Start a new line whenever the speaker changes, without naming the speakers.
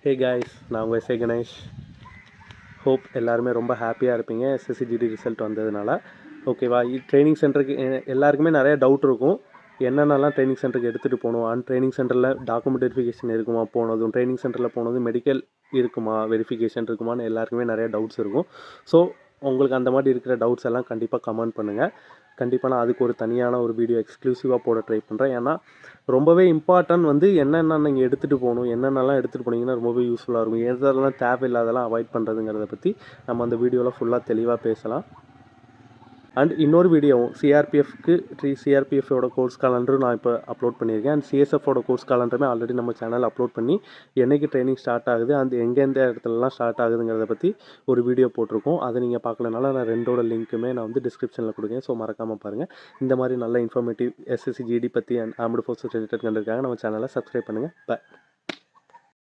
Hey guys, நான் உங்கள் SI Ganesh. Hope எல்லாருமே ரொம்ப ஹாப்பியாக இருப்பீங்க எஸ்எஸ்சிஜிடி ரிசல்ட் வந்ததுனால. ஓகேவா? ட்ரைனிங் சென்டருக்கு எல்லாருக்குமே நிறைய டவுட் இருக்கும். என்னென்னலாம் ட்ரைனிங் சென்டருக்கு எடுத்துகிட்டு போகணும், அண்ட் ட்ரைனிங் சென்டரில் டாக்குமெண்ட் வெரிஃபிகேஷன் இருக்குமா போனதும், ட்ரைனிங் சென்டரில் போனதும் மெடிக்கல் இருக்குமா, வெரிஃபிகேஷன் இருக்குமான்னு எல்லாருக்குமே நிறைய டவுட்ஸ் இருக்கும். ஸோ உங்களுக்கு அந்த மாதிரி இருக்கிற டவுட்ஸ் எல்லாம் கண்டிப்பாக கமெண்ட் பண்ணுங்கள். கண்டிப்பாக நான் அதுக்கு ஒரு தனியான ஒரு வீடியோ எக்ஸ்க்ளூசிவாக போட ட்ரை பண்ணுறேன். ஏன்னா ரொம்பவே இம்பார்ட்டன்ட் வந்து என்னென்ன நீங்கள் எடுத்துகிட்டு போகணும், என்னென்னலாம் எடுத்துகிட்டு போனீங்கன்னா ரொம்பவே யூஸ்ஃபுல்லாக இருக்கும், எதெல்லாம் தேவையில்லாதெல்லாம் அவாய்ட் பண்ணுறதுங்கிறத பற்றி நம்ம அந்த வீடியோவில் ஃபுல்லாக தெளிவாக பேசலாம். அண்ட் இன்னொரு வீடியோவும் சிஆர்பிஎஃப்க்கு சிஆர்பிஎஃபோட கோர்ஸ் காலண்டரும் நான் இப்போ அப்லோட் பண்ணியிருக்கேன். அண்ட் சிஎஸ்எஃபோட கோர்ஸ் காலண்டருமே ஆல்ரெடி நம்ம சேனல் அப்லோட் பண்ணி என்றைக்கு ட்ரைனிங் ஸ்டார்ட் ஆகுது, அந்த எங்கெந்த இடத்துலலாம் ஸ்டார்ட் ஆகுதுங்கிறத பற்றி ஒரு வீடியோ போட்டிருக்கோம். அதை நீங்கள் பார்க்கலனால நான் ரெண்டோட லிங்க்குமே நான் வந்து டிஸ்கிரிப்ஷனில் கொடுக்குறேன். ஸோ மறக்காமல் பாருங்கள். இந்த மாதிரி நல்ல இன்ஃபர்மேட்டிவ் எஸ்எஸ்சி ஜிடி பற்றி அண்ட் ஆர்ம்டு ஃபோர்ஸஸ் ரிலேட்டட் கண்டிருக்காங்க. நம்ம சேனலை சப்ஸ்கிரைப் பண்ணுங்கள். பை.